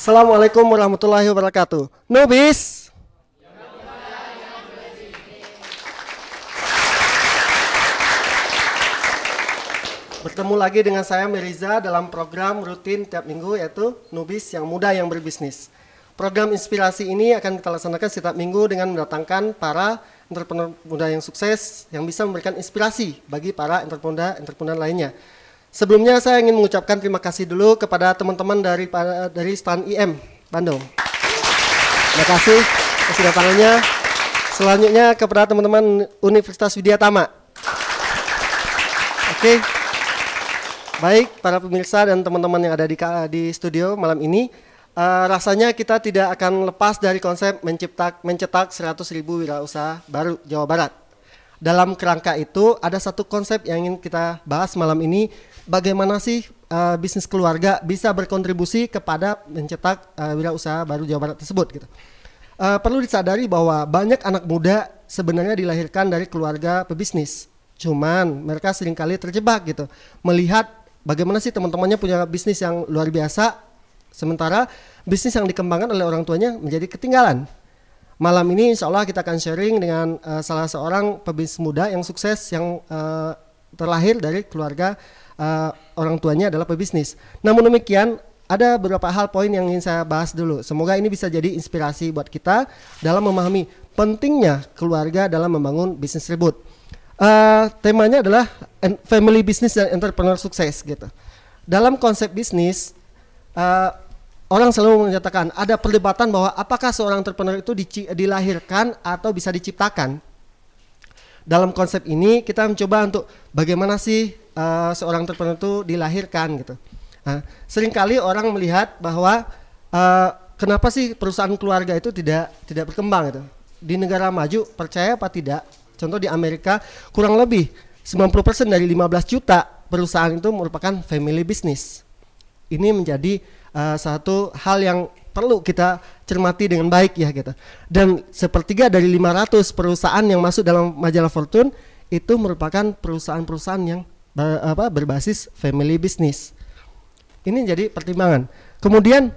Assalamualaikum warahmatullahi wabarakatuh. Nubis. Bertemu lagi dengan saya Meriza dalam program rutin tiap minggu yaitu Nubis yang muda yang berbisnis. Program inspirasi ini akan kita laksanakan setiap minggu dengan mendatangkan para entrepreneur muda yang sukses yang bisa memberikan inspirasi bagi para entrepreneur lainnya. Sebelumnya saya ingin mengucapkan terima kasih dulu kepada teman-teman dari stand IM Bandung. Terima kasih atas kedatangannya. Selanjutnya kepada teman-teman Universitas Widya Tama. Oke. Baik para pemirsa dan teman-teman yang ada di studio malam ini, rasanya kita tidak akan lepas dari konsep mencetak 100.000 wirausaha baru Jawa Barat. Dalam kerangka itu ada satu konsep yang ingin kita bahas malam ini, bagaimana sih bisnis keluarga bisa berkontribusi kepada mencetak wirausaha baru Jawa Barat tersebut gitu. Perlu disadari bahwa banyak anak muda sebenarnya dilahirkan dari keluarga pebisnis. Cuman mereka seringkali terjebak gitu, melihat bagaimana sih teman-temannya punya bisnis yang luar biasa, sementara bisnis yang dikembangkan oleh orang tuanya menjadi ketinggalan. Malam ini insya Allah kita akan sharing dengan salah seorang pebisnis muda yang sukses yang terlahir dari keluarga orang tuanya adalah pebisnis. Namun demikian ada beberapa hal poin yang ingin saya bahas dulu. Semoga ini bisa jadi inspirasi buat kita dalam memahami pentingnya keluarga dalam membangun bisnis tersebut. Temanya adalah family business dan entrepreneur sukses gitu. Dalam konsep bisnis orang selalu menyatakan ada perdebatan bahwa apakah seorang entrepreneur itu dilahirkan atau bisa diciptakan. Dalam konsep ini kita mencoba untuk bagaimana sih seorang entrepreneur itu dilahirkan gitu. Seringkali orang melihat bahwa kenapa sih perusahaan keluarga itu tidak berkembang gitu. Di negara maju percaya apa tidak? Contoh di Amerika kurang lebih 90% dari 15 juta perusahaan itu merupakan family business. Ini menjadi satu hal yang perlu kita cermati dengan baik ya gitu. Dan sepertiga dari 500 perusahaan yang masuk dalam majalah Fortune itu merupakan perusahaan-perusahaan yang berbasis family business. Ini jadi pertimbangan. Kemudian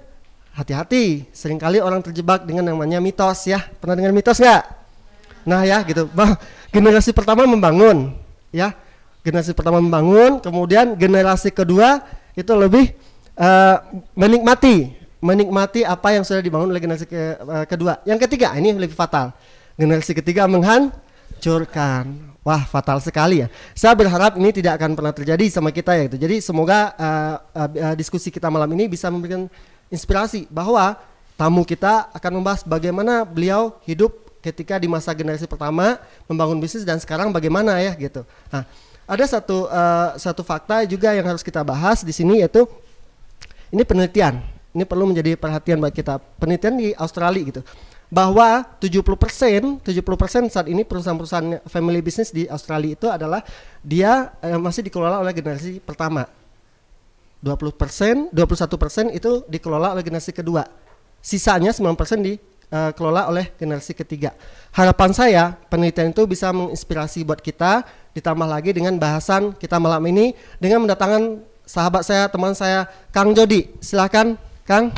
hati-hati, seringkali orang terjebak dengan namanya mitos ya. Pernah dengar mitos nggak? Nah ya gitu. Generasi pertama membangun ya. Generasi pertama membangun, kemudian generasi kedua itu lebih menikmati apa yang sudah dibangun oleh generasi kedua. Yang ketiga ini lebih fatal. Generasi ketiga menghancurkan. Wah, fatal sekali ya. Saya berharap ini tidak akan pernah terjadi sama kita ya gitu. Jadi semoga diskusi kita malam ini bisa memberikan inspirasi bahwa tamu kita akan membahas bagaimana beliau hidup ketika di masa generasi pertama membangun bisnis dan sekarang bagaimana ya gitu. Nah, ada satu fakta juga yang harus kita bahas di sini yaitu ini penelitian. Ini perlu menjadi perhatian bagi kita. Penelitian di Australia gitu. Bahwa 70% saat ini perusahaan-perusahaan family business di Australia itu adalah dia masih dikelola oleh generasi pertama. 21% itu dikelola oleh generasi kedua. Sisanya 9% dikelola oleh generasi ketiga. Harapan saya penelitian itu bisa menginspirasi buat kita, ditambah lagi dengan bahasan kita malam ini dengan mendatangkan sahabat saya, teman saya, Kang Jody. Silakan, Kang.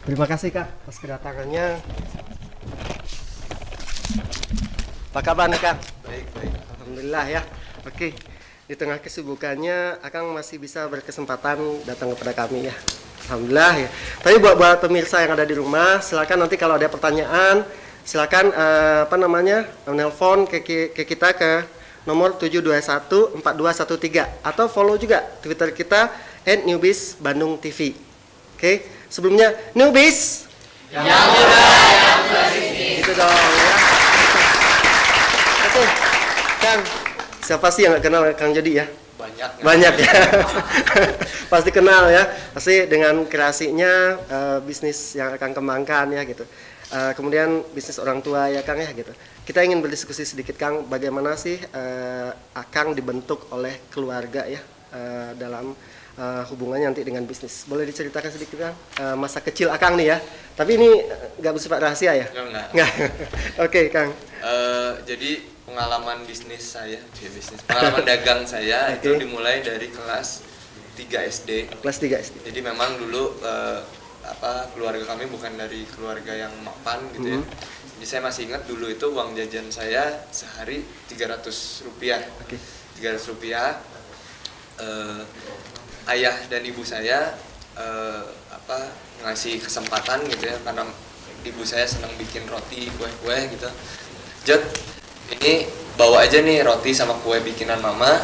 Terima kasih Kak atas kedatangannya. Apa kabar nih Kang? Baik. Alhamdulillah ya. Oke. Di tengah kesibukannya, Akang masih bisa berkesempatan datang kepada kami ya. Alhamdulillah ya. Tapi buat pemirsa yang ada di rumah, silakan nanti kalau ada pertanyaan, silakan menelpon ke kita ke nomor 721-4213 atau follow juga Twitter kita @newbizbandungtv. Oke. Sebelumnya Newbiz yang muda yang berbisnis. Itu dong ya. Oke. Kang, siapa sih yang nggak kenal Kang Jody ya? Banyak ya. Pasti kenal ya. Pasti dengan kreasinya bisnis yang akan kembangkan ya gitu. Kemudian bisnis orang tua ya Kang ya gitu. kita ingin berdiskusi sedikit Kang, bagaimana sih Akang dibentuk oleh keluarga ya dalam hubungannya nanti dengan bisnis. Boleh diceritakan sedikit Kang, masa kecil Akang nih ya. Tapi ini nggak bersifat rahasia ya? Nggak. Oke Kang. Jadi pengalaman bisnis saya, pengalaman dagang saya itu dimulai dari kelas 3 SD. Kelas 3 SD. Jadi memang dulu keluarga kami bukan dari keluarga yang mapan gitu ya. Jadi saya masih ingat dulu itu uang jajan saya sehari 300 rupiah. 300 rupiah. Ayah dan ibu saya ngasih kesempatan gitu ya, karena ibu saya senang bikin roti, kue-kue gitu. Jod, ini bawa aja nih roti sama kue bikinan mama.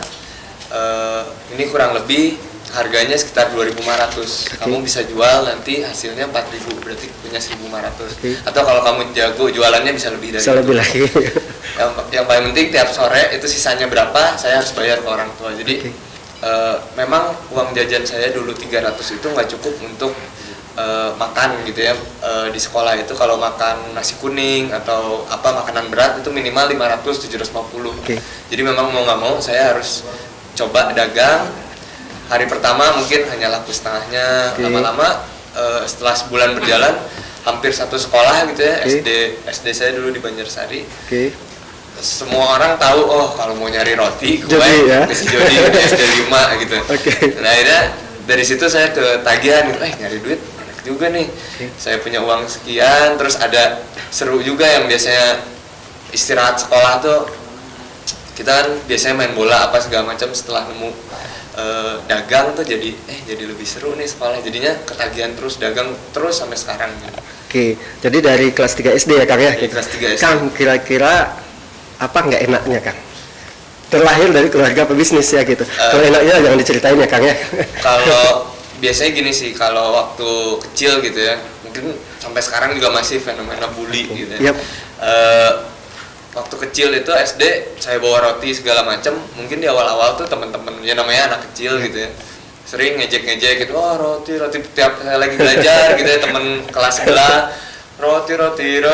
Ini kurang lebih harganya sekitar 2.500. Kamu bisa jual nanti hasilnya 4.000, berarti punya 1.500. Atau kalau kamu jago jualannya bisa lebih dari bisa lebih lagi. Yang paling penting tiap sore itu sisanya berapa saya harus bayar ke orang tua. Jadi memang uang jajan saya dulu 300 itu nggak cukup untuk makan gitu ya. Di sekolah itu kalau makan nasi kuning atau makanan berat itu minimal 500 750. Jadi memang mau nggak mau saya harus coba dagang. Hari pertama mungkin hanya laku setengahnya, lama-lama setelah sebulan berjalan hampir satu sekolah gitu ya. SD saya dulu di Banjarsari. Semua orang tahu, oh kalau mau nyari roti gue ke si Jody di SD 5 gitu. Nah akhirnya dari situ saya ketagihan, nyari duit enak juga nih. Saya punya uang sekian, terus ada seru juga yang biasanya istirahat sekolah tuh kita kan biasanya main bola apa segala macam. Setelah nemu dagang tuh jadi lebih seru nih sekolah, jadinya ketagihan terus dagang terus sampai sekarang gitu. Jadi dari kelas 3 SD ya Kang ya? Kelas 3 SD. Kang, kira-kira apa nggak enaknya Kang? Terlahir dari keluarga pebisnis ya gitu. Kalau enaknya jangan diceritain ya Kang ya. Kalau biasanya gini sih, kalau waktu kecil gitu ya, mungkin sampai sekarang juga masih fenomena bully gitu ya. Waktu kecil itu SD saya bawa roti segala macam, mungkin di awal-awal tuh teman-teman ya namanya anak kecil gitu ya, sering ngejek-ngejek gitu, roti tiap saya lagi belajar gitu ya, teman kelas sebelah roti gitu.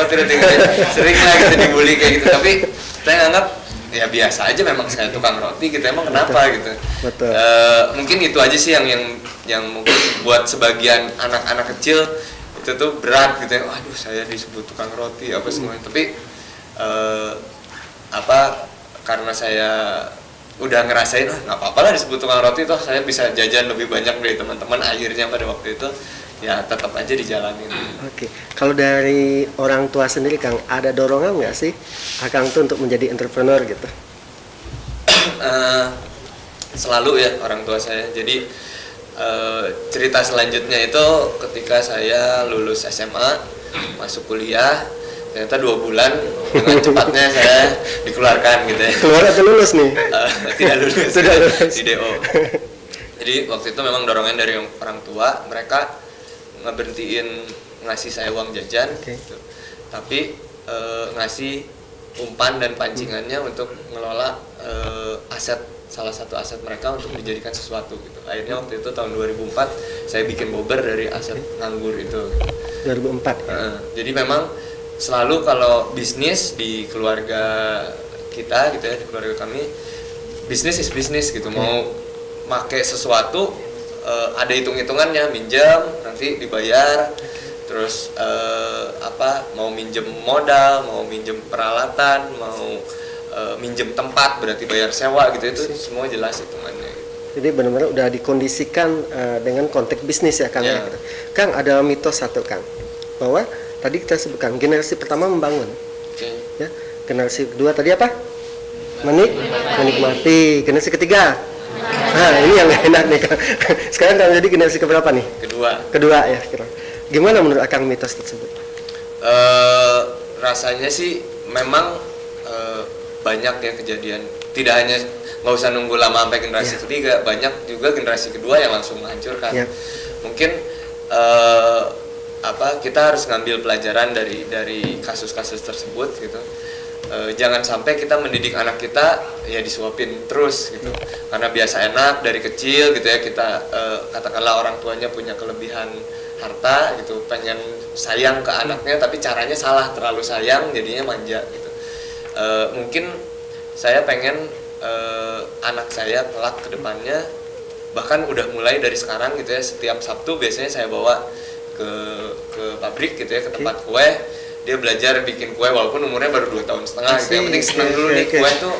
Sering lah gitu dibully kayak gitu, tapi saya anggap ya biasa aja, memang saya tukang roti gitu, emang kenapa gitu. Mungkin itu aja sih yang mungkin buat sebagian anak-anak kecil itu tuh berat gitu ya, waduh saya disebut tukang roti apa semuanya. Tapi karena saya udah ngerasain nggak apa-apa lah disebut tukang roti, toh saya bisa jajan lebih banyak dari teman-teman. Akhirnya pada waktu itu ya tetap aja dijalanin. Kalau dari orang tua sendiri Kang, ada dorongan nggak sih Akang tuh untuk menjadi entrepreneur gitu? Selalu ya orang tua saya. Jadi cerita selanjutnya itu ketika saya lulus SMA masuk kuliah, ternyata 2 bulan dengan cepatnya saya dikeluarkan gitu ya. Keluar atau lulus nih? Tidak lulus. Di DO. Jadi waktu itu memang dorongan dari orang tua, mereka ngeberhentiin ngasih saya uang jajan gitu. Tapi ngasih umpan dan pancingannya untuk ngelola salah satu aset mereka untuk dijadikan sesuatu gitu. Akhirnya waktu itu tahun 2004 saya bikin bober dari aset nganggur itu. 2004. Jadi memang selalu kalau bisnis di keluarga kita gitu ya, di keluarga kami, bisnis is bisnis gitu. Mau make sesuatu ada hitung-hitungannya, minjam nanti dibayar, terus mau minjem modal, mau minjem peralatan, mau minjem tempat berarti bayar sewa gitu, itu semua jelas hitungannya gitu. Jadi benar-benar udah dikondisikan dengan konteks bisnis ya Kang. Gitu. Kang, ada mitos satu Kang, bahwa tadi kita sebutkan generasi pertama membangun, ya. Generasi kedua tadi apa? Menikmati. Generasi ketiga, ini yang enak nih Kang. Sekarang Kang jadi generasi keberapa nih? Kedua ya. Gimana menurut Akang mitos tersebut? Rasanya sih memang banyak ya kejadian. Tidak hanya nggak usah nunggu lama sampai generasi ketiga, banyak juga generasi kedua yang langsung menghancurkan. Mungkin kita harus ngambil pelajaran dari kasus-kasus tersebut gitu. Jangan sampai kita mendidik anak kita ya disuapin terus gitu, karena biasa enak dari kecil gitu ya, kita katakanlah orang tuanya punya kelebihan harta gitu, pengen sayang ke anaknya tapi caranya salah, terlalu sayang jadinya manja gitu. Mungkin saya pengen anak saya kelak ke depannya, bahkan udah mulai dari sekarang gitu ya, setiap Sabtu biasanya saya bawa ke pabrik gitu ya, ke tempat kue. Dia belajar bikin kue walaupun umurnya baru 2,5 tahun gitu. Yang penting senang dulu nih, kue tuh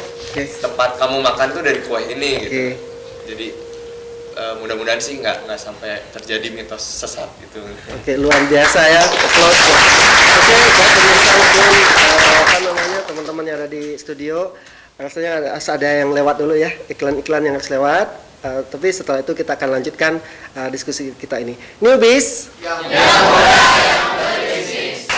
tempat kamu makan tuh dari kue ini gitu. Jadi mudah-mudahan sih nggak sampai terjadi mitos sesat gitu. Luar biasa ya. Applause. Buat pemirsa maupun apa namanya teman-teman yang ada di studio, rasanya ada yang lewat dulu ya, iklan-iklan yang harus lewat. Tapi setelah itu kita akan lanjutkan diskusi kita ini. Newbies. Yang berbisnis.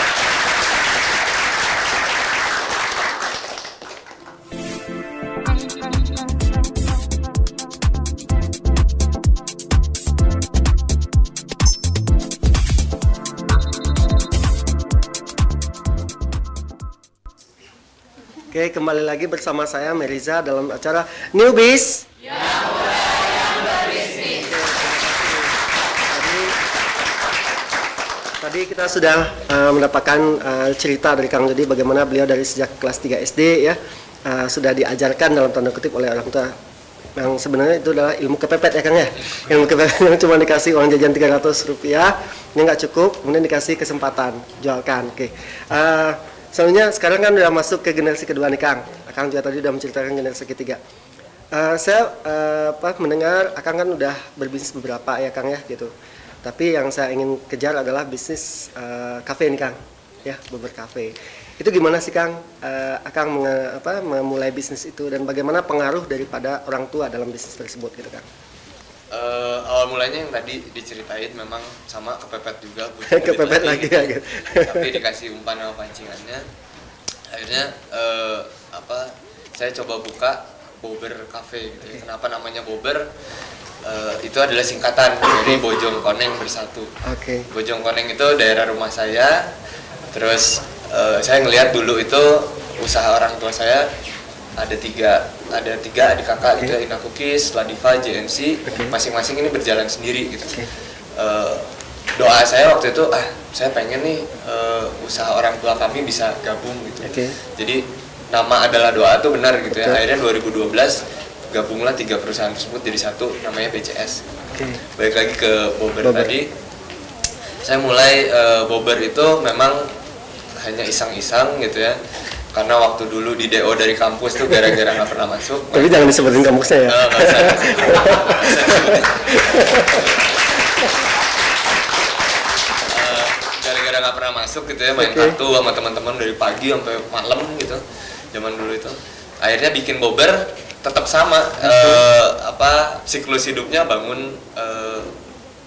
Oke, kembali lagi bersama saya Meriza dalam acara Newbies. Yang berbisnis. Tadi kita sudah mendapatkan cerita dari Kang Jody bagaimana beliau dari sejak kelas 3 SD ya sudah diajarkan dalam tanda kutip oleh orang tua yang sebenarnya itu adalah ilmu kepepet ya Kang ya. Ilmu kepepet yang cuma dikasih uang jajan Rp300 ini nggak cukup, kemudian dikasih kesempatan jualkan. Oke. Soalnya sekarang kan udah masuk ke generasi kedua nih Kang. Kang juga tadi udah menceritakan generasi ketiga. Saya mendengar Akang kan udah berbisnis beberapa ya Kang ya gitu. Tapi yang saya ingin kejar adalah bisnis kafe nih Kang. Ya, Bober Cafe. Itu gimana sih Kang Akang memulai bisnis itu dan bagaimana pengaruh daripada orang tua dalam bisnis tersebut gitu Kang? Awal mulanya yang tadi diceritain memang sama kepepet juga, kepepet lagi ya gitu. Tapi dikasih umpan sama pancingannya. Akhirnya saya coba buka Bober Cafe gitu. Kenapa namanya Bober? Itu adalah singkatan dari Bojong Koneng Bersatu. Bojong Koneng itu daerah rumah saya. Terus saya ngelihat dulu itu usaha orang tua saya ada tiga adik kakak gitu, Ina Cookies, Ladiva, JNC, masing-masing ini berjalan sendiri gitu. Doa saya waktu itu, saya pengen nih usaha orang tua kami bisa gabung gitu. Jadi nama adalah doa tuh benar gitu ya. Akhirnya 2012 gabunglah 3 perusahaan tersebut jadi satu, namanya BCS. Balik lagi ke Bober tadi, saya mulai Bober itu memang hanya iseng-iseng gitu ya. Karena waktu dulu di DO dari kampus tuh gara-gara nggak pernah masuk. Tapi jangan disebutin kampusnya ya. Gara-gara nggak pernah masuk gitu ya, main kartu sama teman-teman dari pagi sampai malam gitu. Zaman dulu itu. Akhirnya bikin Bober tetap sama. Siklus hidupnya bangun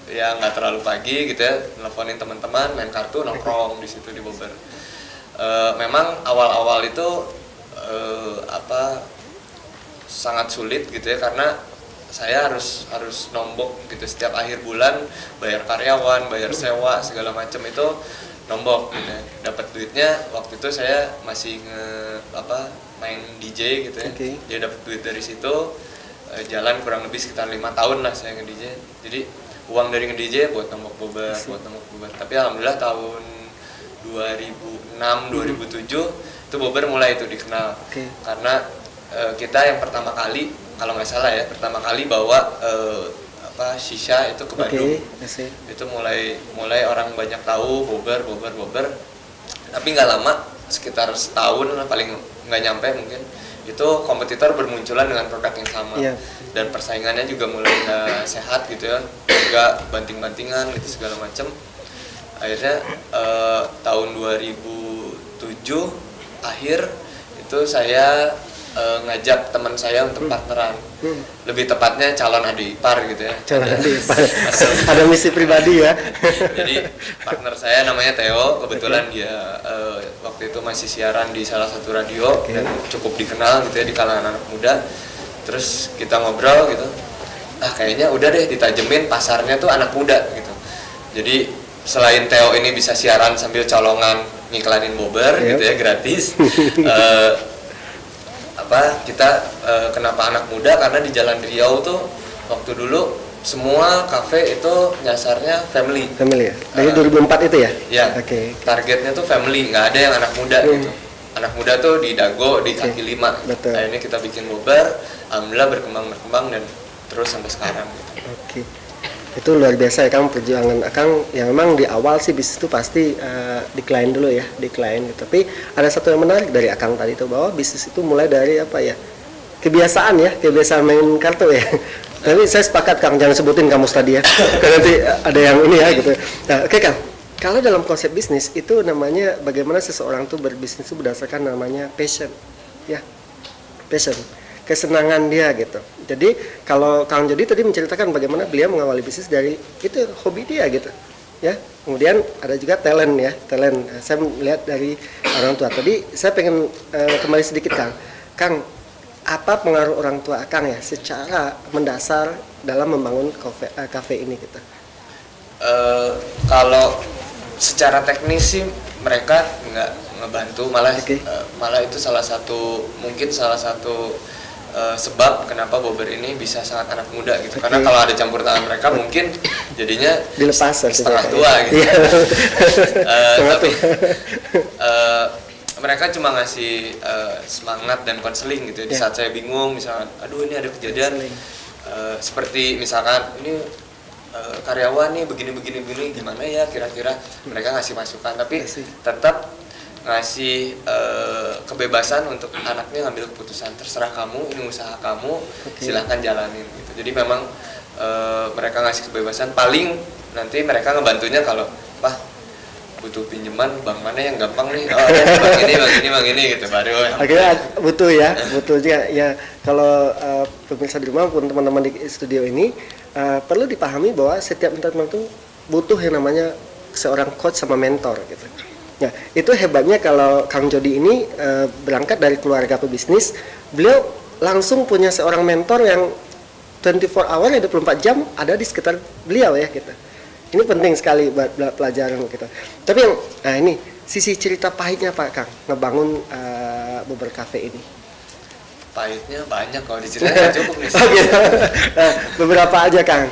ya nggak terlalu pagi gitu ya, nelfonin teman-teman, main kartu, nongkrong di situ di Bober. Memang awal-awal itu sangat sulit gitu ya, karena saya harus nombok gitu setiap akhir bulan, bayar karyawan, bayar sewa segala macam itu nombok gitu ya. Dapat duitnya waktu itu saya masih main DJ gitu ya. Dia dapat duit dari situ, jalan kurang lebih sekitar 5 tahun lah saya nge-DJ. Jadi uang dari nge-DJ buat nombok Bober, Tapi alhamdulillah tahun 2006-2007 itu Bober mulai itu dikenal. Karena kita yang pertama kali, kalau nggak salah ya, pertama kali bawa shisha itu ke Bandung. Itu mulai orang banyak tahu Bober. Tapi nggak lama, sekitar setahun paling nggak nyampe mungkin, itu kompetitor bermunculan dengan produk yang sama. Dan persaingannya juga mulai nggak sehat gitu ya, juga banting-bantingan gitu segala macam. Akhirnya tahun 2007 akhir itu saya ngajak teman saya untuk partneran. Lebih tepatnya calon adik ipar gitu ya. Calon adik ipar. Ada misi pribadi ya. Jadi partner saya namanya Theo, kebetulan dia waktu itu masih siaran di salah satu radio dan cukup dikenal gitu ya di kalangan anak muda. Terus kita ngobrol gitu. Kayaknya udah deh ditajemin pasarnya tuh anak muda gitu. Jadi selain Theo ini bisa siaran sambil colongan ngiklanin Bober gitu ya, gratis. Kita kenapa anak muda? Karena di Jalan Riau tuh waktu dulu semua kafe itu nyasarnya family ya? Dari 2004 itu ya? Ya, targetnya tuh family, nggak ada yang anak muda gitu. anak muda tuh di Dago di kaki lima. Betul. Akhirnya kita bikin Bober, alhamdulillah berkembang dan terus sampai sekarang gitu. Oke. Itu luar biasa ya Kang, perjuangan Akang yang memang di awal sih bisnis itu pasti decline dulu ya, decline gitu. Tapi ada satu yang menarik dari Akang tadi itu bahwa bisnis itu mulai dari apa ya? Kebiasaan main kartu ya. Tapi saya sepakat Kang, jangan sebutin kamus tadi ya. Karena nanti ada yang ini ya gitu. Nah, oke Kang. Kalau dalam konsep bisnis itu namanya bagaimana seseorang tuh berbisnis itu berdasarkan namanya passion. Ya. Passion. Kesenangan dia gitu. Jadi kalau Kang Jody tadi menceritakan bagaimana beliau mengawali bisnis dari itu hobi dia gitu. Ya. Kemudian ada juga talent ya, talent. Saya melihat dari orang tua. Tadi saya pengen kembali sedikit Kang. Kang, apa pengaruh orang tua Kang ya secara mendasar dalam membangun kafe ini gitu? Kalau secara teknis sih mereka nggak ngebantu, malah itu salah satu sebab kenapa Bober ini bisa sangat anak muda gitu. Karena kalau ada campur tangan mereka mungkin jadinya dilepas setengah tua gitu. Tapi mereka cuma ngasih semangat dan konseling gitu. Di saat saya bingung, misalkan, aduh ini ada kejadian seperti misalkan ini karyawan nih begini gimana ya kira-kira, mereka ngasih masukan tapi tetap ngasih kebebasan untuk anaknya ngambil keputusan, terserah kamu, ini usaha kamu, silahkan jalanin gitu. Jadi memang mereka ngasih kebebasan, paling nanti mereka ngebantunya kalau butuh pinjaman bank mana yang gampang nih, bang ini gitu, baru akhirnya butuh juga ya. Kalau pemirsa di rumah pun teman-teman di studio ini perlu dipahami bahwa setiap teman-teman itu butuh yang namanya seorang coach sama mentor gitu. Ya, itu hebatnya kalau Kang Jody ini berangkat dari keluarga pebisnis, beliau langsung punya seorang mentor yang 24 hour ya 24 jam ada di sekitar beliau ya gitu. Ini penting sekali buat pelajaran kita. Tapi yang ini sisi cerita pahitnya Pak Kang ngebangun Bober Cafe ini. Pahitnya banyak, kalau diceritain cukup nih. Beberapa aja Kang.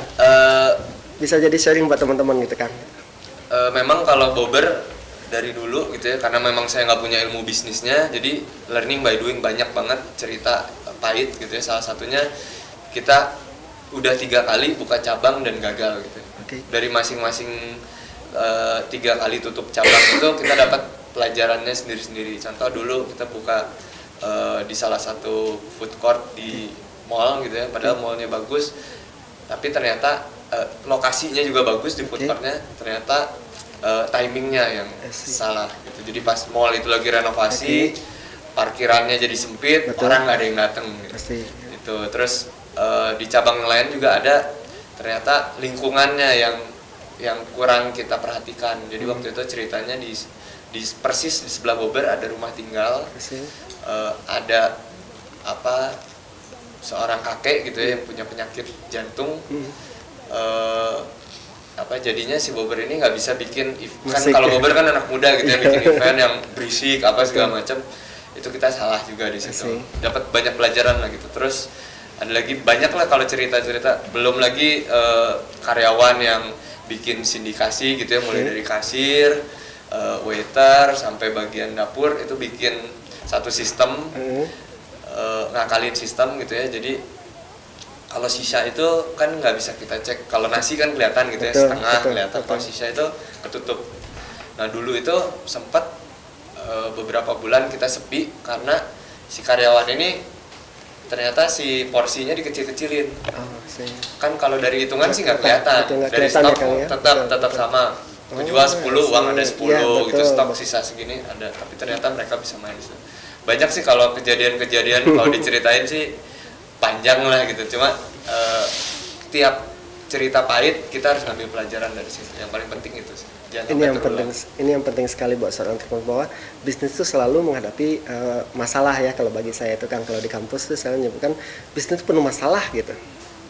Bisa jadi sharing buat teman-teman gitu Kang. Memang kalau Bober dari dulu gitu ya, karena memang saya nggak punya ilmu bisnisnya, jadi learning by doing, banyak banget cerita pahit gitu ya. Salah satunya kita udah 3 kali buka cabang dan gagal gitu. Dari masing-masing 3 kali tutup cabang itu kita dapat pelajarannya sendiri-sendiri. Contoh dulu kita buka di salah satu food court di mall gitu ya, padahal mallnya bagus, tapi ternyata lokasinya juga bagus di food courtnya, ternyata timingnya yang salah gitu. Jadi pas mall itu lagi renovasi, parkirannya jadi sempit, orang nggak ada yang datang gitu. Itu terus di cabang lain juga ada, ternyata lingkungannya yang kurang kita perhatikan. Jadi waktu itu ceritanya di persis di sebelah Bober ada rumah tinggal, ada seorang kakek gitu ya yang punya penyakit jantung. Jadinya si Bober ini nggak bisa bikin kan kalau Bober kan anak muda gitu ya, bikin event yang berisik segala macam, itu kita salah juga di situ. Dapat banyak pelajaran lah gitu. Terus ada lagi banyak lah kalau cerita-cerita, belum lagi karyawan yang bikin sindikasi gitu ya, mulai dari kasir, waiter sampai bagian dapur itu bikin satu sistem, ngakalin sistem gitu ya. Jadi kalau sisa itu kan nggak bisa kita cek, kalau nasi kan kelihatan gitu ya, setengah kelihatan, kalau sisa itu ketutup. Nah dulu itu sempat beberapa bulan kita sepi karena si karyawan ini ternyata si porsinya dikecil-kecilin. Kan kalau dari hitungan sih nggak kelihatan, dari stok tetap sama, jual 10 uang ada 10 gitu, stok sisa segini ada, tapi ternyata mereka bisa main. Banyak sih kalau kejadian-kejadian kalau diceritain sih panjang lah gitu, cuma tiap cerita pahit kita harus ngambil pelajaran dari situ, yang paling penting itu sih. Ini yang penting sekali buat seorang entrepreneur, bahwa bisnis itu selalu menghadapi masalah ya. Kalau bagi saya itu kan, kalau di kampus itu saya menyebutkan bisnis itu penuh masalah gitu.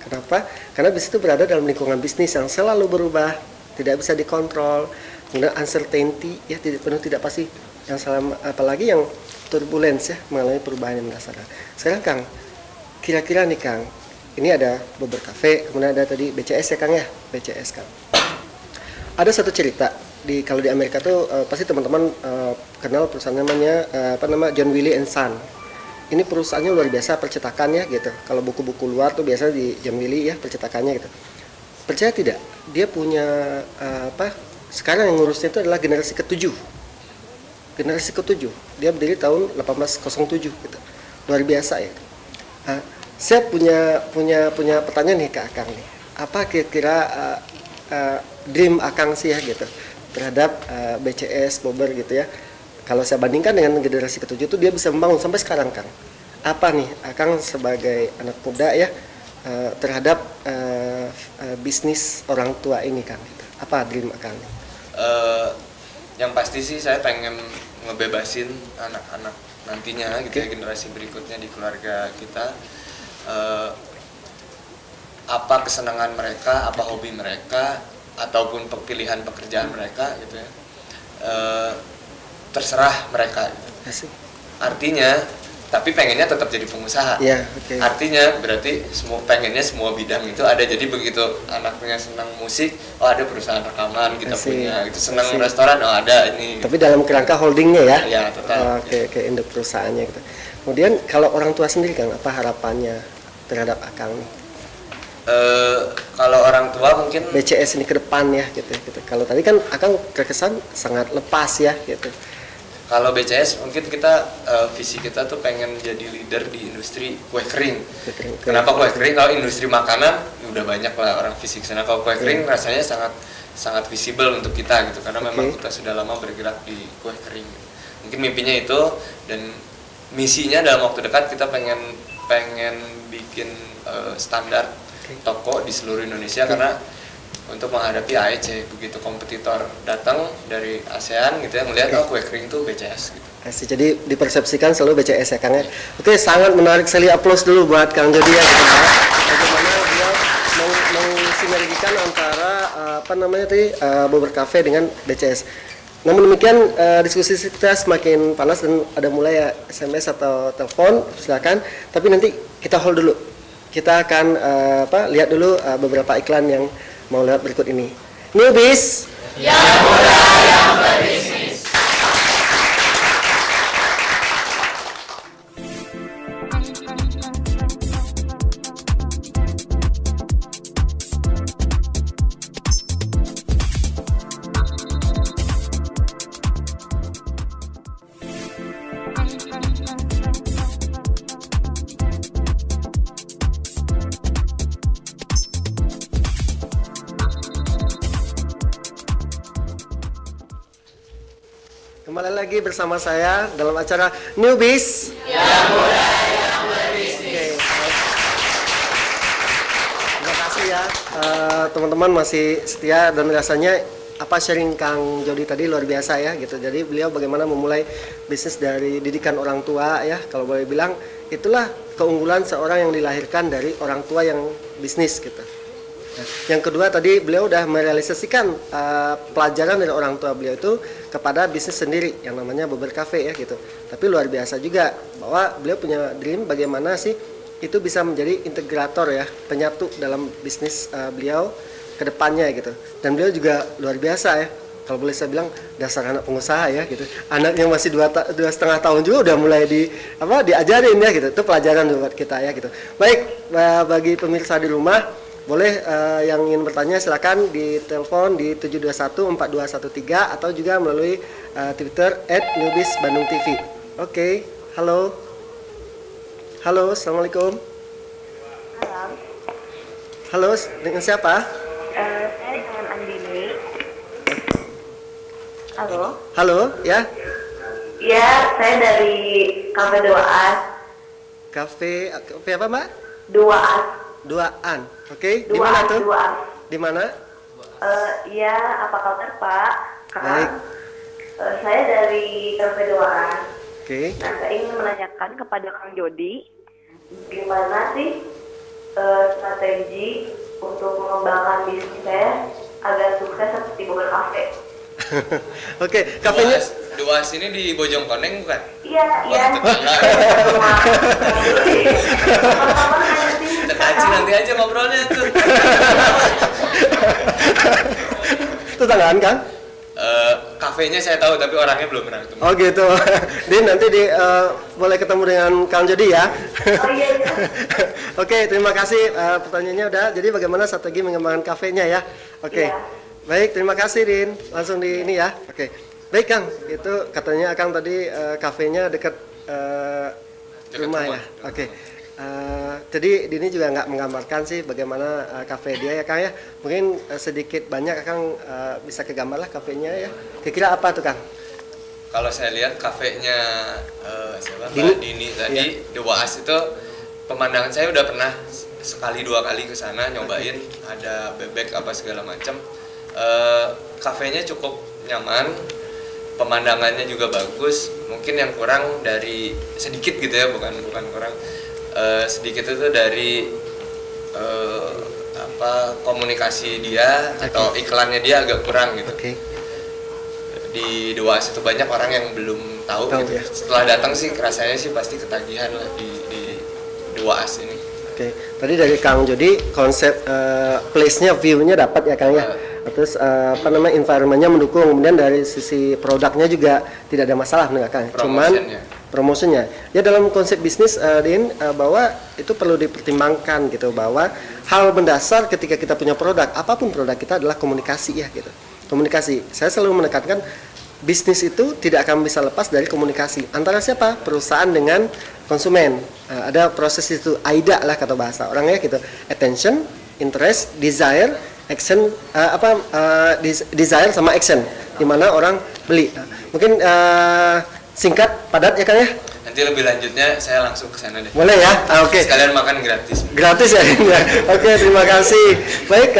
Kenapa? Karena bisnis itu berada dalam lingkungan bisnis yang selalu berubah, tidak bisa dikontrol, kemudian uncertainty ya, tidak pasti, yang apalagi yang turbulence ya, mengalami perubahan yang mendasar. Sekarang Kang, kira-kira nih Kang, ini ada Bober Cafe, kemudian ada tadi BCS ya Kang ya, BCS Kang. Ada satu cerita kalau di Amerika tuh pasti teman-teman kenal perusahaan namanya John Wiley and Son. Ini perusahaannya luar biasa percetakannya gitu. Kalau buku-buku luar tuh biasanya di John Wiley ya percetakannya gitu. Percaya tidak? Dia punya sekarang yang ngurusnya itu adalah generasi ke-7. Generasi ke-7. Dia berdiri tahun 1807 gitu. Luar biasa ya. Saya punya pertanyaan nih ke Akang nih. Apa kira-kira dream Akang sih ya gitu terhadap BCS Bobber gitu ya. Kalau saya bandingkan dengan generasi ke-7 itu dia bisa membangun sampai sekarang, Kang. Apa nih Akang sebagai anak muda ya terhadap bisnis orang tua ini, Kang? Apa dream Akang? Yang pasti sih saya pengen ngebebasin anak-anak nantinya gitu ya, generasi berikutnya di keluarga kita. Apa kesenangan mereka, apa hobi mereka, ataupun pilihan pekerjaan mereka gitu ya. Terserah mereka gitu. Artinya tapi pengennya tetap jadi pengusaha. Artinya berarti pengennya semua bidang itu ada. Jadi begitu anaknya senang musik, oh ada perusahaan rekaman kita punya gitu. Senang restoran, oh ada ini. Tapi dalam kerangka holdingnya ya? Ya tetap. Oke, induk perusahaannya gitu. Kemudian kalau orang tua sendiri, Kang, apa harapannya terhadap Akang nih? Kalau orang tua mungkin BCS ini ke depan ya gitu. Kalau tadi kan Akang terkesan sangat lepas ya gitu. Kalau BCS mungkin kita visi kita tuh pengen jadi leader di industri kue kering. Kenapa kue kering? Kalau industri makanan udah banyak lah orang visi ke sana. Kalau kue kering rasanya sangat visible untuk kita gitu karena memang kita sudah lama bergerak di kue kering. Mungkin mimpinya itu, dan misinya dalam waktu dekat kita pengen bikin standar toko di seluruh Indonesia karena untuk menghadapi AEC, begitu kompetitor datang dari ASEAN gitu ya, melihat kue kering tuh BCS gitu. Jadi dipersepsikan selalu BCS ya, Kang ya. Oke, sangat menarik sekali, aplaus dulu buat Kang Jody ya gitu ya. Bagaimana dia mensinergikan antara Bobber Cafe dengan BCS. Namun demikian diskusi kita semakin panas dan ada mulai ya SMS atau telepon, silakan. Tapi nanti kita hold dulu. Kita akan lihat dulu beberapa iklan yang mau lewat berikut ini. Newbies yang muda yang berbisnis. Kembali lagi bersama saya dalam acara Newbies yang muda yang berbisnis. Terima kasih ya teman-teman masih setia dan rasanya sharing Kang Jody tadi luar biasa ya gitu. Jadi beliau bagaimana memulai bisnis dari didikan orang tua ya. Kalau boleh bilang itulah keunggulan seorang yang dilahirkan dari orang tua yang bisnis gitu. Yang kedua tadi beliau udah merealisasikan pelajaran dari orang tua beliau itu kepada bisnis sendiri yang namanya Bobber Cafe ya gitu. Tapi luar biasa juga bahwa beliau punya dream bagaimana sih itu bisa menjadi integrator ya, penyatu dalam bisnis beliau ke depannya gitu. Dan beliau juga luar biasa ya. Kalau boleh saya bilang dasar anak pengusaha ya gitu. Anaknya masih 2,5 tahun juga udah mulai diajarin ya gitu. Itu pelajaran buat kita ya gitu. Baik, bagi pemirsa di rumah boleh yang ingin bertanya silakan di telepon di 721-4213 atau juga melalui Twitter @newbiesbandungtv. Oke, halo. Halo, assalamualaikum. Halo, dengan siapa? Saya dengan Andini. Halo. Halo, ya. Ya, saya dari Cafe 2As. Cafe apa, Mbak? 2As. 2an. Oke, di mana tuh? 2As. Di mana? Iya, apa kabar, Pak? Baik. Saya dari Cafe 2As. Oke. Nah, saya ingin menanyakan kepada Kang Jody, gimana sih strategi untuk mengembangkan bisnis saya agar sukses seperti Bobber Cafe? Oke, kafenya 2As ini di Bojongkoneng bukan? Iya. Terkaji nanti aja ngobrolnya tuh. Tetanggaan kan? kafenya saya tahu tapi orangnya belum pernah ketemu. Oh gitu. Din nanti boleh ketemu dengan Kang Jody ya. Oh iya. Oke, terima kasih pertanyaannya udah. Jadi bagaimana strategi mengembangkan kafenya ya? Oke. Iya. Baik, terima kasih Din. Langsung di ini ya. Oke. Baik Kang, itu katanya Kang tadi kafenya dekat rumah ya. Oke. Jadi Dini juga nggak menggambarkan sih bagaimana kafe dia ya Kang ya. Mungkin sedikit banyak Kang bisa kegambar lah kafenya ya. Kira-kira apa tuh Kang? Kalau saya lihat kafenya siapa Dini? Mbak Dini tadi The Waas itu pemandangan saya udah pernah sekali dua kali ke sana nyobain, ada bebek apa segala macam. Kafenya cukup nyaman, pemandangannya juga bagus. Mungkin yang kurang dari sedikit gitu ya, bukan kurang. Sedikit itu dari komunikasi dia atau iklannya dia agak kurang gitu. Di Dewas itu banyak orang yang belum tahu gitu. Ya. Setelah datang sih rasanya sih pasti ketagihan lah di Dewas ini. Oke, tadi dari Kang Jody konsep place-nya, view-nya dapat ya Kang ya. Terus environment-nya mendukung. Kemudian dari sisi produknya juga tidak ada masalah menurut Kang. Cuman promosinya. Ya dalam konsep bisnis Din bahwa itu perlu dipertimbangkan gitu, bahwa hal mendasar ketika kita punya produk, apapun produk kita adalah komunikasi ya gitu. Komunikasi. Saya selalu menekankan bisnis itu tidak akan bisa lepas dari komunikasi antara siapa? Perusahaan dengan konsumen. Ada proses itu AIDA lah kata bahasa orangnya gitu. Attention, interest, desire, action, desire sama action. Di mana orang beli. Mungkin singkat, padat ya Kang ya? Nanti lebih lanjutnya saya langsung ke sana deh. Boleh ya? Oke. Sekalian makan gratis. Gratis ya? Oke, terima kasih. Baik,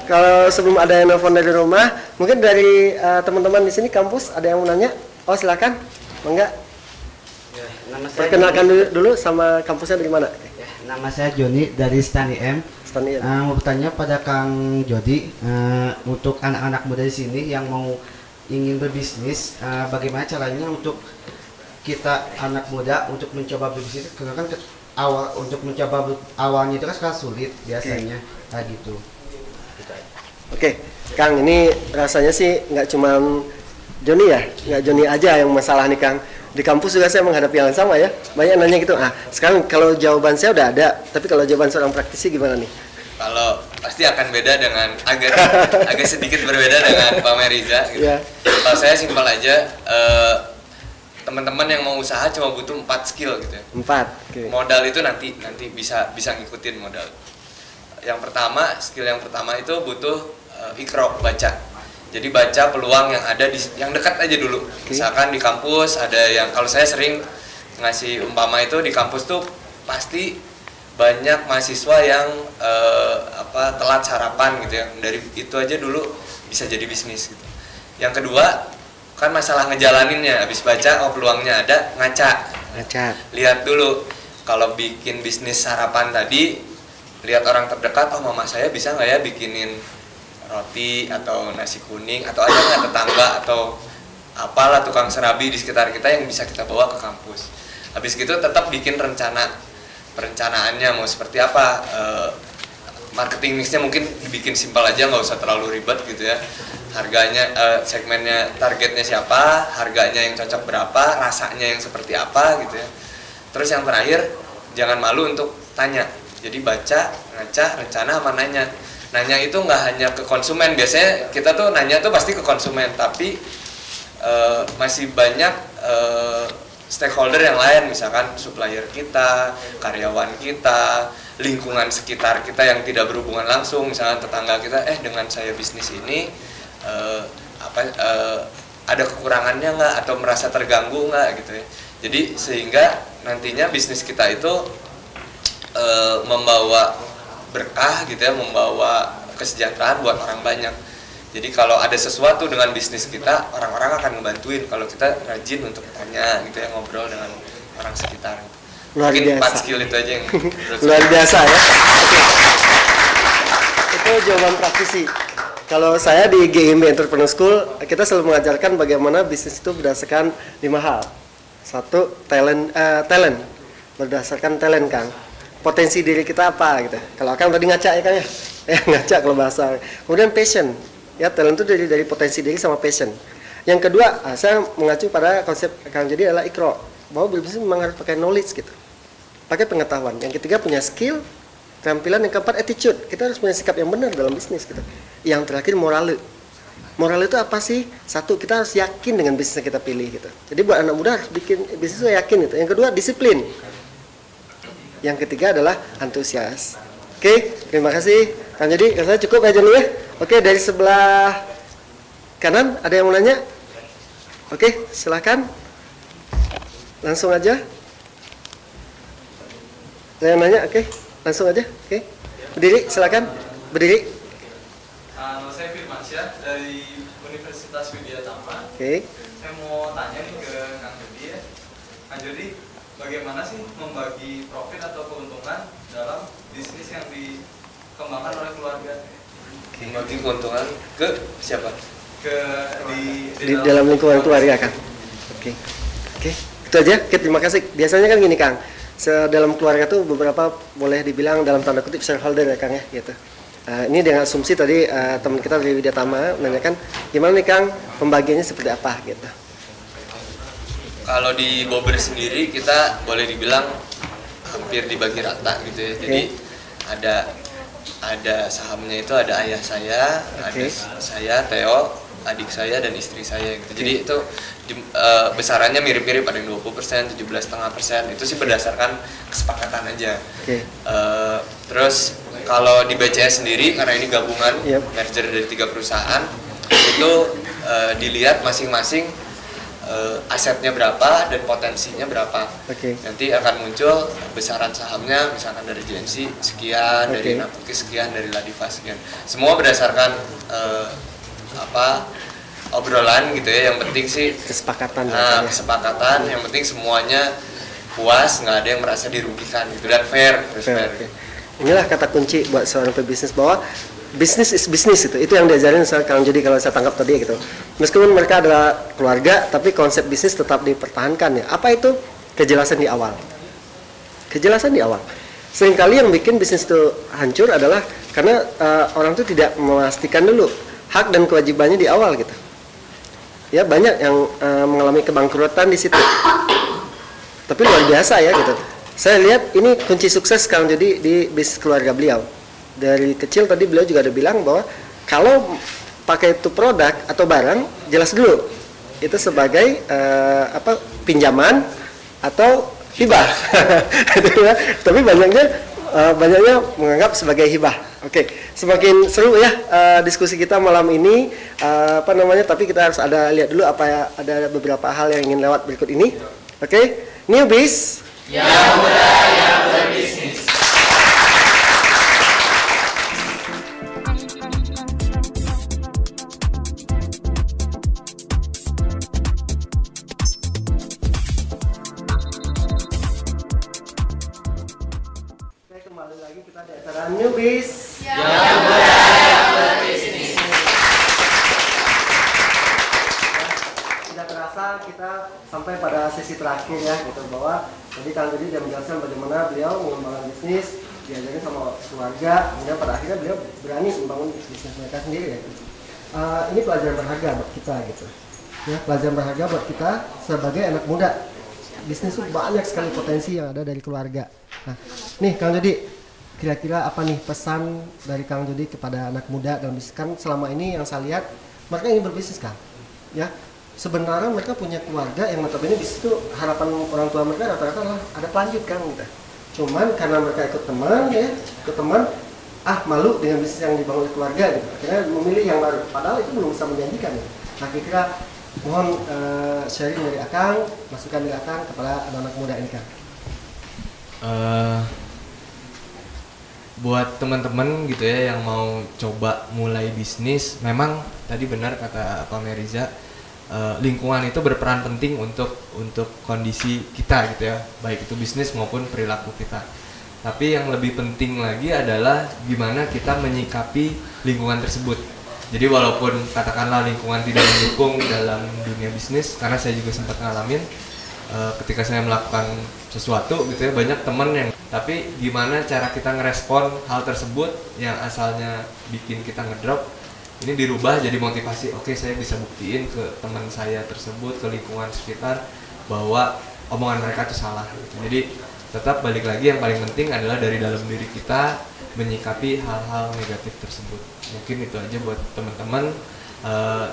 kalau sebelum ada yang nelfon dari rumah, mungkin dari teman-teman di sini kampus ada yang mau nanya? Oh, silakan. Enggak? Ya, nama saya perkenalkan dulu sama kampusnya dari mana? Ya, nama saya Joni dari Stani M. Stani M. Mau bertanya pada Kang Jody, untuk anak-anak muda di sini yang mau ingin berbisnis, bagaimana caranya untuk kita anak muda untuk mencoba berbisnis? Karena kan untuk mencoba awalnya itu kan sangat sulit biasanya, kayak gitu. Oke, Kang, ini rasanya sih nggak cuma Joni ya, nggak Joni aja yang masalah nih Kang. Di kampus juga saya menghadapi hal yang sama ya, banyak nanya gitu. Sekarang kalau jawaban saya udah ada, tapi kalau jawaban seorang praktisi gimana nih? Kalau pasti akan beda dengan agak sedikit berbeda dengan Pak Meriza gitu. Yeah. Kalau saya simpel aja, teman-teman yang mau usaha cuma butuh 4 skill gitu ya. 4. Okay. Modal itu nanti bisa ngikutin modal. Skill yang pertama itu butuh ikro, baca. Jadi baca peluang yang ada yang dekat aja dulu. Misalkan di kampus ada yang, kalau saya sering ngasih umpama itu, di kampus tuh pasti banyak mahasiswa yang telat sarapan gitu ya. Dari itu aja dulu bisa jadi bisnis gitu. Yang kedua kan masalah ngejalaninnya, habis baca peluangnya ada, ngaca. Lihat dulu, kalau bikin bisnis sarapan tadi, lihat orang terdekat, mama saya bisa nggak ya bikinin roti atau nasi kuning, atau ada nggak tetangga atau apalah tukang serabi di sekitar kita yang bisa kita bawa ke kampus. Habis gitu tetap bikin perencanaannya mau seperti apa. Marketing mixnya mungkin bikin simpel aja, nggak usah terlalu ribet gitu ya. Harganya, segmennya, targetnya siapa, harganya yang cocok berapa, rasanya yang seperti apa gitu ya. Terus yang terakhir, jangan malu untuk tanya. Jadi baca, ngaca, rencana sama nanya. Nanya itu nggak hanya ke konsumen, biasanya kita tuh nanya tuh pasti ke konsumen, tapi masih banyak stakeholder yang lain, misalkan supplier kita, karyawan kita, lingkungan sekitar kita yang tidak berhubungan langsung, misalkan tetangga kita, dengan saya bisnis ini ada kekurangannya nggak atau merasa terganggu nggak gitu ya. Jadi sehingga nantinya bisnis kita itu membawa berkah gitu ya, membawa kesejahteraan buat orang banyak. Jadi kalau ada sesuatu dengan bisnis kita, orang-orang akan ngebantuin kalau kita rajin untuk tanya gitu ya, ngobrol dengan orang sekitar. Luar Mungkin biasa. 4 skill itu aja yang Luar biasa ya. Oke. Itu jawaban praktisi. Kalau saya di GIMB Entrepreneur School, kita selalu mengajarkan bagaimana bisnis itu berdasarkan 5 hal. 1, talent. Berdasarkan talent, Kang. Potensi diri kita apa gitu. Kalau Kang tadi ngaca ya Kang ya? Ngaca kalau bahasa. Kemudian passion. Ya, talent itu dari potensi diri sama passion. Yang kedua, saya mengacu pada konsep Kang Jody adalah ikro, bahwa berbisnis memang harus pakai knowledge gitu, pakai pengetahuan. Yang ketiga punya skill, keterampilan. Yang keempat attitude, kita harus punya sikap yang benar dalam bisnis gitu. Yang terakhir moral. Moral itu apa sih? Satu, kita harus yakin dengan bisnis yang kita pilih gitu. Jadi buat anak muda harus bikin bisnis itu yakin gitu. Yang kedua disiplin. Yang ketiga adalah antusias. Oke, terima kasih Kang Jody. Saya cukup aja dulu ya. Oke, dari sebelah kanan ada yang mau nanya? Oke, silakan. Langsung aja. Saya nanya, oke. Langsung aja, oke. Berdiri, silakan. Berdiri. Saya Firmansyah dari Universitas Widya Tama. Oke. Saya mau tanya nih ke Kang Jody ya. Kang Jody, bagaimana sih membagi profit atau keuntungan dalam bisnis yang dikembangkan oleh keluarga? Membagi keuntungan ke siapa? Di dalam lingkungan keluarga kan. Oke. Itu aja. Oke, terima kasih. Biasanya kan gini Kang, dalam keluarga tuh beberapa boleh dibilang dalam tanda kutip shareholder ya Kang ya gitu. Ini dengan asumsi tadi teman kita dari Widya Tama menanyakan gimana nih Kang pembagiannya seperti apa gitu. Kalau di Bobber sendiri kita boleh dibilang hampir dibagi rata gitu ya. Jadi ada sahamnya itu ada ayah saya, ada saya, Theo, adik saya dan istri saya gitu. Jadi itu besarannya mirip-mirip, ada yang 20%, 17,5%. Itu sih berdasarkan kesepakatan aja. Terus kalau di BCS sendiri karena ini gabungan merger dari 3 perusahaan, itu dilihat masing-masing asetnya berapa dan potensinya berapa. Nanti akan muncul besaran sahamnya, misalkan dari JNC sekian, dari Napukis sekian, dari Ladiva sekian. Semua berdasarkan obrolan gitu ya. Yang penting sih kesepakatan. Yang penting semuanya puas, nggak ada yang merasa dirugikan gitu, dan fair. Inilah kata kunci buat seorang pebisnis, bahwa bisnis is bisnis itu yang diajarin Kang Jody kalau saya tangkap tadi gitu. Meskipun mereka adalah keluarga, tapi konsep bisnis tetap dipertahankan ya. Apa itu? Kejelasan di awal. Kejelasan di awal. Seringkali yang bikin bisnis itu hancur adalah karena orang itu tidak memastikan dulu hak dan kewajibannya di awal gitu. Ya banyak yang mengalami kebangkrutan di situ. Tapi luar biasa ya gitu. Saya lihat ini kunci sukses Kang Jody di bisnis keluarga beliau. Dari kecil tadi beliau juga ada bilang bahwa kalau pakai itu produk atau barang, jelas dulu itu sebagai pinjaman atau hibah. Tapi banyaknya menganggap sebagai hibah. Oke, semakin seru ya diskusi kita malam ini. Tapi kita harus lihat dulu ada beberapa hal yang ingin lewat berikut ini. Oke, newbies. Yang muda yang berbisnis. Kembali lagi kita di acara newbies. Yang muda yang berbisnis. Tidak terasa kita sampai pada sesi terakhir ya gitu, bahwa tadi Kang Jody sudah menjelaskan bagaimana beliau mengembangkan bisnis, diajarin sama keluarga, kemudian pada akhirnya beliau berani membangun bisnis mereka sendiri ya. Ini pelajaran berharga buat kita gitu. Ya, pelajaran berharga buat kita sebagai anak muda. Bisnis itu banyak sekali potensi yang ada dari keluarga. Nah, nih Kang Jody, kira-kira apa nih pesan dari Kang Jody kepada anak muda dalam bisnis? Kan selama ini yang saya lihat mereka ingin berbisnis kan, ya. Sebenarnya mereka punya keluarga yang notabene di situ harapan orang tua mereka rata-rata adalah ada pelanjut kan gitu. Cuman karena mereka ikut teman, malu dengan bisnis yang dibangun oleh keluarga gitu. Akhirnya memilih yang baru, padahal itu belum bisa menjanjikan ya. Nah, kira-kira mohon sharing dari Akang, masukan dari Akang kepada anak-anak muda ini Kang. Buat teman-teman gitu ya yang mau coba mulai bisnis, memang tadi benar kata Pak Meriza, lingkungan itu berperan penting untuk kondisi kita gitu ya, baik itu bisnis maupun perilaku kita. Tapi yang lebih penting lagi adalah gimana kita menyikapi lingkungan tersebut. Jadi walaupun katakanlah lingkungan tidak mendukung dalam dunia bisnis, karena saya juga sempat ngalamin ketika saya melakukan sesuatu gitu ya, banyak temen yang, tapi gimana cara kita ngerespon hal tersebut yang asalnya bikin kita ngedrop ini dirubah jadi motivasi. Oke, saya bisa buktiin ke teman saya tersebut, ke lingkungan sekitar bahwa omongan mereka itu salah gitu. Jadi tetap balik lagi, yang paling penting adalah dari dalam diri kita menyikapi hal-hal negatif tersebut. Mungkin itu aja buat teman-teman.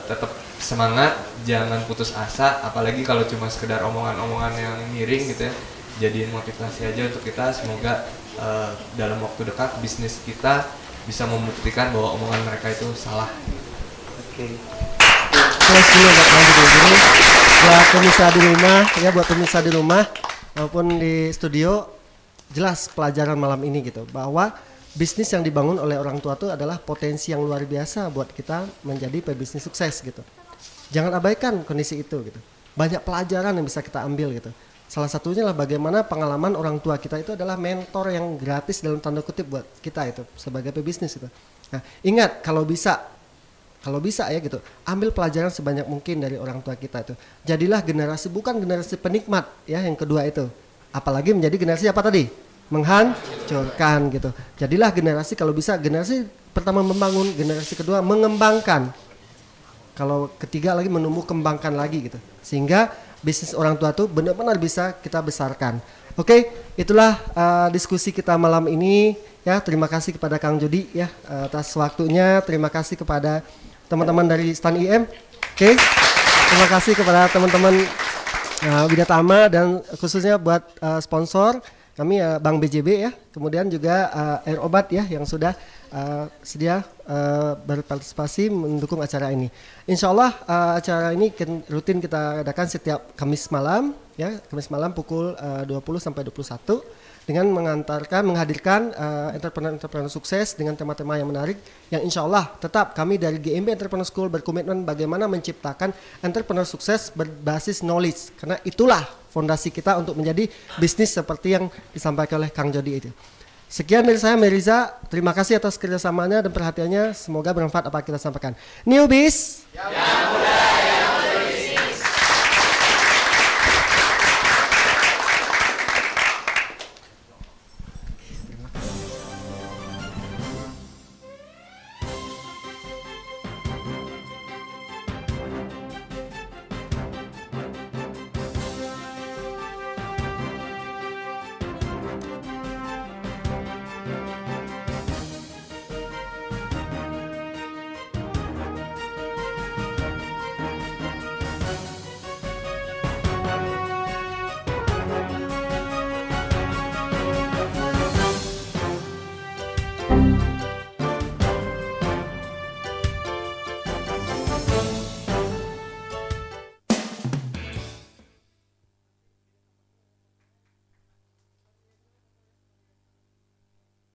Tetap semangat, jangan putus asa, apalagi kalau cuma sekedar omongan-omongan yang miring gitu ya. Jadiin motivasi aja untuk kita. Semoga dalam waktu dekat bisnis kita bisa membuktikan bahwa omongan mereka itu salah. Oke. Terus dulu buat pemirsa di rumah ya, buat pemirsa di rumah maupun di studio, jelas pelajaran malam ini gitu, bahwa bisnis yang dibangun oleh orang tua itu adalah potensi yang luar biasa buat kita menjadi pebisnis sukses gitu. Jangan abaikan kondisi itu gitu. Banyak pelajaran yang bisa kita ambil gitu. Salah satunya lah bagaimana pengalaman orang tua kita itu adalah mentor yang gratis dalam tanda kutip buat kita itu sebagai pebisnis itu. Nah, ingat kalau bisa ya gitu, ambil pelajaran sebanyak mungkin dari orang tua kita itu. Jadilah generasi, bukan generasi penikmat ya yang kedua itu. Apalagi menjadi generasi apa tadi? Menghancurkan gitu. Jadilah generasi, kalau bisa generasi pertama membangun, generasi kedua mengembangkan, kalau ketiga lagi menumbuh kembangkan lagi gitu, sehingga bisnis orang tua tuh benar-benar bisa kita besarkan. Oke, itulah diskusi kita malam ini ya. Terima kasih kepada Kang Jody ya atas waktunya. Terima kasih kepada teman-teman dari Stan IM. Oke, terima kasih kepada teman-teman Widatama, dan khususnya buat sponsor kami ya, Bank BJB ya, kemudian juga Air Obat ya yang sudah sedia berpartisipasi mendukung acara ini. Insya Allah acara ini rutin kita adakan setiap Kamis malam ya, Kamis malam pukul 20 sampai 21 dengan menghadirkan entrepreneur sukses dengan tema-tema yang menarik, yang insya Allah tetap kami dari GMB Entrepreneur School berkomitmen bagaimana menciptakan entrepreneur sukses berbasis knowledge, karena itulah fondasi kita untuk menjadi bisnis seperti yang disampaikan oleh Kang Jody itu. Sekian dari saya, Meriza. Terima kasih atas kerjasamanya dan perhatiannya. Semoga bermanfaat apa yang kita sampaikan. Newbies. Yang muda